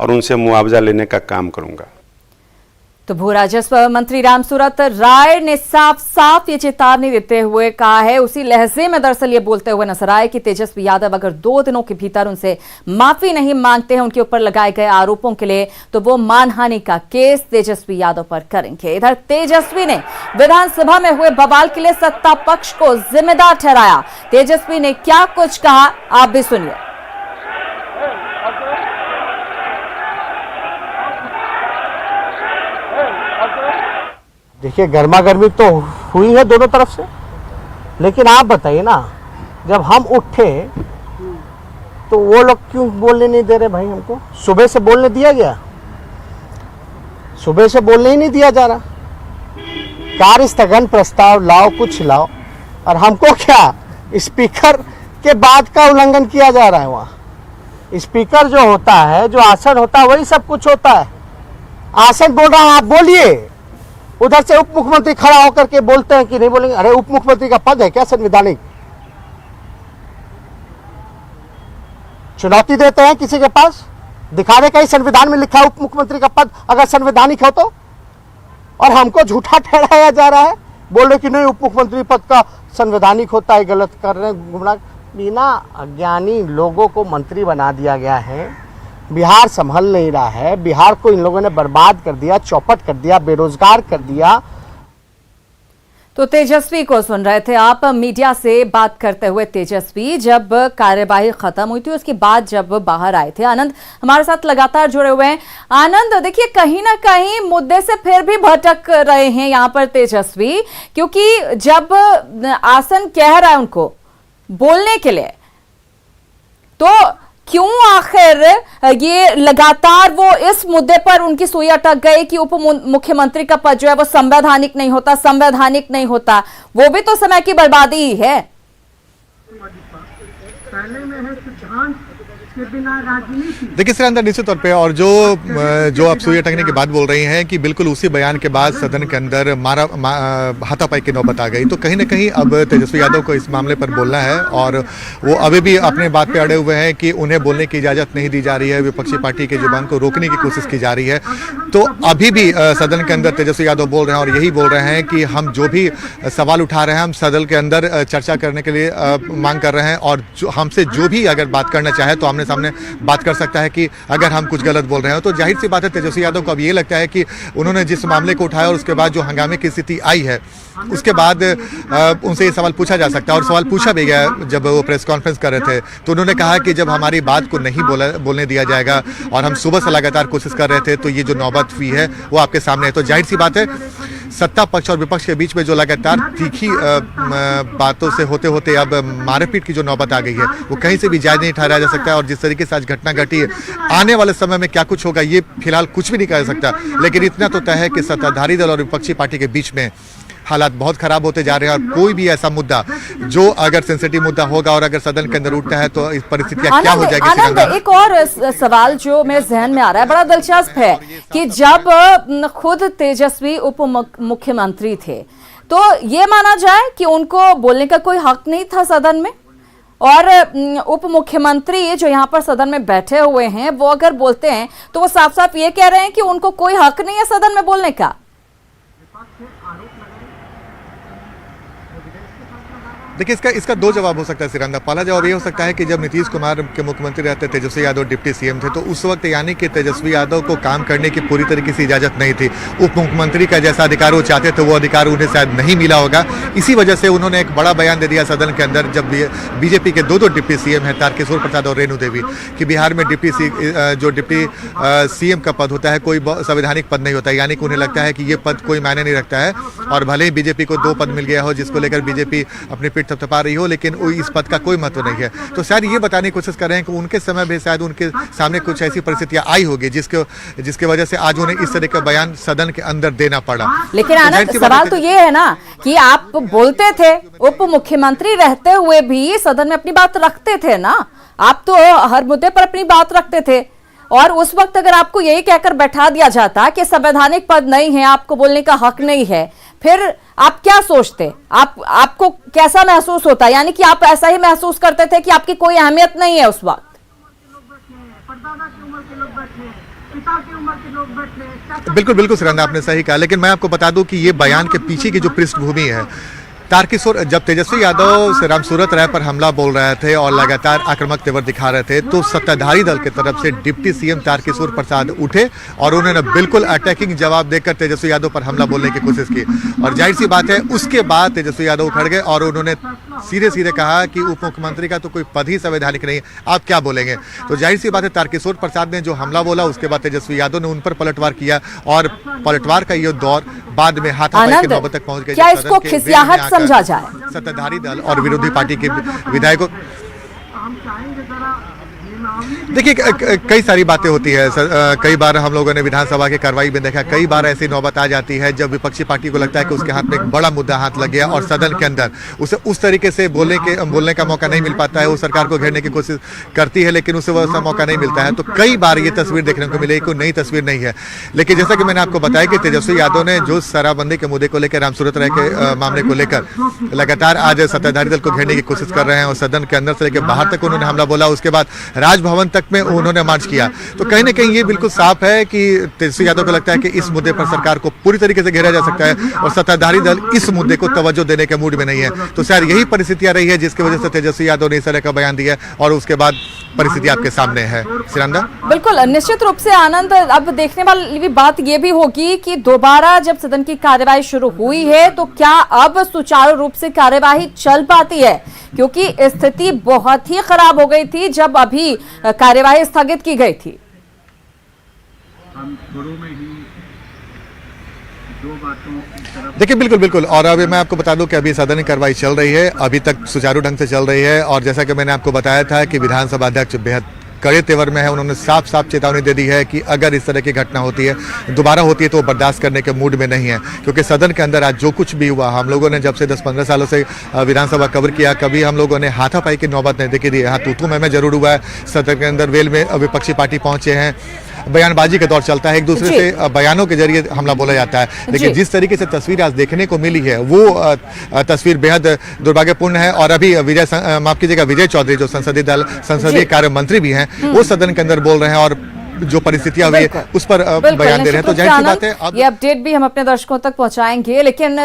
और उनसे मुआवजा लेने का काम करूंगा। तो भू राजस्व मंत्री रामसूरत राय ने साफ साफ ये चेतावनी देते हुए कहा है, उसी लहजे में दरअसल ये बोलते हुए नजर आए कि तेजस्वी यादव अगर 2 दिनों के भीतर उनसे माफी नहीं मांगते हैं उनके ऊपर लगाए गए आरोपों के लिए, तो वो मानहानि का केस तेजस्वी यादव पर करेंगे। इधर तेजस्वी ने विधानसभा में हुए बवाल के लिए सत्ता पक्ष को जिम्मेदार ठहराया। तेजस्वी ने क्या कुछ कहा, आप भी सुनिए। देखिए, गर्मा गर्मी तो हुई है दोनों तरफ से, लेकिन आप बताइए ना, जब हम उठे तो वो लोग क्यों बोलने नहीं दे रहे भाई हमको? सुबह से बोलने दिया गया? सुबह से बोलने ही नहीं दिया जा रहा। कार्य स्थगन प्रस्ताव लाओ, कुछ लाओ, और हमको क्या स्पीकर के बात का उल्लंघन किया जा रहा है। वहाँ स्पीकर जो होता है, जो आसन होता है, वही सब कुछ होता है। आसन बोल रहा हूँ, आप बोलिए। उधर से उप मुख्यमंत्री खड़ा होकर के बोलते हैं कि नहीं बोलेंगे। अरे उप मुख्यमंत्री का पद है क्या संवैधानिक? चुनौती देते हैं किसी के पास, दिखा दे कहीं संविधान में लिखा है उप मुख्यमंत्री का पद अगर संवैधानिक हो तो। और हमको झूठा ठहराया जा रहा है, बोल रहे कि नहीं उप मुख्यमंत्री पद का संवैधानिक होता है, गलत कर रहे हैं, गुमराह। बिना अज्ञानी लोगों को मंत्री बना दिया गया है। बिहार संभल नहीं रहा है। बिहार को इन लोगों ने बर्बाद कर दिया, चौपट कर दिया, बेरोजगार कर दिया। तो तेजस्वी को सुन रहे थे आप। मीडिया से बात करते हुए तेजस्वी जब कार्यवाही खत्म हुई थी उसके बाद जब बाहर आए थे। आनंद हमारे साथ लगातार जुड़े हुए हैं। आनंद, देखिए कहीं ना कहीं मुद्दे से फिर भी भटक रहे हैं यहाँ पर तेजस्वी, क्योंकि जब आसन कह रहा है उनको बोलने के लिए, तो क्यों आखिर ये लगातार वो इस मुद्दे पर उनकी सुई अटक गई कि उप मुख्यमंत्री का पद जो है वो संवैधानिक नहीं होता, संवैधानिक नहीं होता। वो भी तो समय की बर्बादी ही है। पहले में है सिद्धांत के बिना राजनीति। देखिए इसके अंदर निश्चित तौर पे, और जो आप सुई अटकने की बात बोल रही हैं कि बिल्कुल उसी बयान के बाद सदन के अंदर हाथापाई की नौबत आ गई, तो कहीं ना कहीं अब तेजस्वी यादव को इस मामले पर बोलना है। और वो अभी भी अपने बात पे अड़े हुए हैं कि उन्हें बोलने की इजाजत नहीं दी जा रही है, विपक्षी पार्टी की जुबान को रोकने की कोशिश की जा रही है। तो अभी भी सदन के अंदर तेजस्वी यादव बोल रहे हैं और यही बोल रहे हैं कि हम जो भी सवाल उठा रहे हैं हम सदन के अंदर चर्चा करने के लिए मांग कर रहे हैं, और हमसे जो भी अगर बात करना चाहे तो आमने सामने बात कर सकता है कि अगर हम कुछ गलत बोल रहे हो। तो जाहिर सी बात है तेजस्वी यादव को अब ये लगता है कि उन्होंने जिस मामले को उठाया और उसके बाद जो हंगामे की स्थिति आई है उसके बाद उनसे ये सवाल पूछा जा सकता है, और सवाल पूछा भी गया जब वो प्रेस कॉन्फ्रेंस कर रहे थे। तो उन्होंने कहा कि जब हमारी बात को नहीं बोलने दिया जाएगा और हम सुबह से लगातार कोशिश कर रहे थे, तो ये जो नौबत हुई है वो आपके सामने है। तो जाहिर सी बात है सत्ता पक्ष और विपक्ष के बीच में जो लगातार तीखी बातों से होते होते अब मारपीट की जो नौबत आ गई है वो कहीं से भी जायज नहीं ठहराया जा सकता है। और जिस तरीके से आज घटना घटी है, आने वाले समय में क्या कुछ होगा ये फिलहाल कुछ भी नहीं कह सकता, लेकिन इतना तो तय है कि सत्ताधारी दल और विपक्षी पार्टी के बीच में हालात बहुत खराब होते जा रहे हैं। और कोई भी ऐसा मुद्दा जो अगर सेंसिटिव मुद्दा होगा और अगर सदन के अंदर उठता है तो इस परिस्थितियां क्या हो जाएगी। आनंद, एक और सवाल जो मेरे जहन में आ रहा है, बड़ा दिलचस्प है कि जब खुद तेजस्वी उप मुख्यमंत्री थे तो ये माना जाए कि उनको बोलने का कोई हक नहीं था सदन में, और उप मुख्यमंत्री जो यहाँ पर सदन में बैठे हुए हैं वो अगर बोलते हैं तो वो साफ साफ ये कह रहे हैं कि उनको कोई हक नहीं है सदन में बोलने का। देखिए इसका दो जवाब हो सकता है सिरंदा। पहला जवाब ये हो सकता है कि जब नीतीश कुमार के मुख्यमंत्री रहते तेजस्वी यादव डिप्टी सीएम थे तो उस वक्त यानी कि तेजस्वी यादव को काम करने की पूरी तरीके से इजाजत नहीं थी। उप मुख्यमंत्री का जैसा अधिकार वो चाहते थे वो अधिकार उन्हें शायद नहीं मिला होगा। इसी वजह से उन्होंने एक बड़ा बयान दे दिया सदन के अंदर, जब बीजेपी के दो डिप्टी सीएम हैं तारकिशोर प्रसाद और रेणु देवी, कि बिहार में डिप्टी सीएम का पद होता है कोई संवैधानिक पद नहीं होता है, यानी कि उन्हें लगता है कि ये पद कोई मायने नहीं रखता है। और भले ही बीजेपी को 2 पद मिल गया हो जिसको लेकर बीजेपी अपनी पीठ थपथपा रही हो, लेकिन इस पद का कोई महत्व नहीं है। तो शायद ये बताने की कोशिश कर रहे हैं कि उनके समय में शायद उनके सामने कुछ ऐसी परिस्थितियां आई होगी जिसके वजह से आज उन्हें इस तरह का बयान सदन के अंदर देना पड़ा। लेकिन आनंद, सवाल तो ये है ना कि आप बोलते थे, उप मुख्यमंत्री रहते हुए भी सदन में अपनी बात रखते थे ना, आप तो हर मुद्दे पर अपनी बात रखते थे। और उस वक्त अगर आपको यही कहकर बैठा दिया जाता कि संवैधानिक पद नहीं है, आपको बोलने का हक नहीं है, फिर आप क्या सोचते? आपको कैसा महसूस होता? यानी कि आप ऐसा ही महसूस करते थे कि आपकी कोई अहमियत नहीं है उस वक्त? परदादा की उम्र के लोग बैठे हैं। पिता की उम्र के लोग बैठे। बिल्कुल बिल्कुल सुरेंद्र, आपने सही कहा, लेकिन मैं आपको बता दूं कि ये बयान के पीछे की जो पृष्ठभूमि है, तारकिशोर जब तेजस्वी यादव श्रीराम सूरत राय पर हमला बोल रहे थे और लगातार आक्रामक तेवर दिखा रहे थे, तो सत्ताधारी दल की तरफ से डिप्टी सीएम तारकिशोर प्रसाद उठे और उन्होंने बिल्कुल अटैकिंग जवाब देकर तेजस्वी यादव पर हमला बोलने की कोशिश की। और जाहिर सी बात है, उसके बाद तेजस्वी यादव उखड़ गए और उन्होंने सीधे सीधे कहा कि उप मुख्यमंत्री का तो कोई पद ही संवैधानिक नहीं है, आप क्या बोलेंगे। तो जाहिर सी बात है, तारकिशोर प्रसाद ने जो हमला बोला, उसके बाद तेजस्वी यादव ने उन पर पलटवार किया और पलटवार का ये दौर बाद में हाथापाई की नौबत तक पहुंच गई। क्या इसको खिसियाहट समझा जाए? सत्ताधारी दल और विरोधी पार्टी के विधायकों, हम चाहेंगे जरा देखिए कई सारी बातें होती है सर। कई बार हम लोगों ने विधानसभा की कार्रवाई में देखा, कई बार ऐसी नौबत आ जाती है जब विपक्षी पार्टी को लगता है कि उसके हाथ में एक बड़ा मुद्दा हाथ लग गया और सदन के अंदर उसे उस तरीके से बोलने का मौका नहीं मिल पाता है। वो सरकार को घेरने की कोशिश करती है, लेकिन उसे वैसा मौका नहीं मिलता है। तो कई बार ये तस्वीर देखने को मिलेगी, कोई नई तस्वीर नहीं है। लेकिन जैसा कि मैंने आपको बताया कि तेजस्वी यादव ने जो शराबबंदी के मुद्दे को लेकर, राम सूरत राय के मामले को लेकर लगातार आज सत्ताधारी दल को घेरने की कोशिश कर रहे हैं और सदन के अंदर से लेकर बाहर तक उन्होंने हमला बोला। उसके बाद राजभवन तक में उन्होंने मार्च किया। तो कहीं ना कहीं ये बिल्कुल साफ है कि तेजस्वी यादव को लगता है कि इस मुद्दे पर सरकार को पूरी तरीके से घेरा जा सकता है और सत्ताधारी दल इस मुद्दे को तवज्जो देने के मूड में नहीं है। तो शायद यही परिस्थितियां रही है जिसकी वजह से तेजस्वी यादव ने इस तरह का बयान दिया और उसके बाद परिस्थिति आपके सामने है। श्रीनंदा, बिल्कुल निश्चित रूप से आनंद, अब देखने वाली बात यह भी होगी कि दोबारा जब सदन की कार्यवाही शुरू हुई है तो क्या अब सुचारू रूप से कार्यवाही चल पाती है, क्योंकि स्थिति बहुत ही खराब हो गई थी जब अभी कार्यवाही स्थगित की गई थी। हम शुरू में ही दो बातों की तरफ देखिए बिल्कुल बिल्कुल, और अभी मैं आपको बता दूं कि अभी सदन की कार्रवाई चल रही है, अभी तक सुचारू ढंग से चल रही है। और जैसा कि मैंने आपको बताया था कि विधानसभा अध्यक्ष बेहद कड़े तेवर में है। उन्होंने साफ साफ चेतावनी दे दी है कि अगर इस तरह की घटना होती है, दोबारा होती है, तो वो बर्दाश्त करने के मूड में नहीं है। क्योंकि सदन के अंदर आज जो कुछ भी हुआ, हम लोगों ने जब से 10-15 सालों से विधानसभा कवर किया, कभी हम लोगों ने हाथापाई की नौबत नहीं देखी थी। हाँ, तू मैं जरूर हुआ है। सदन के अंदर वेल में विपक्षी पार्टी पहुंचे हैं, बयानबाजी का दौर चलता है, एक दूसरे से बयानों के जरिए हमला बोला जाता है। लेकिन जिस तरीके से तस्वीर आज देखने को मिली है, वो तस्वीर बेहद दुर्भाग्यपूर्ण है। और अभी विजय चौधरी जो संसदीय कार्य मंत्री भी हैं, वो सदन के अंदर बोल रहे हैं और जो परिस्थितियां हुई है उस पर बयान दे रहे हैं। तो जाहिर सी बात है, ये अपडेट भी हम अपने दर्शकों तक पहुंचाएंगे, लेकिन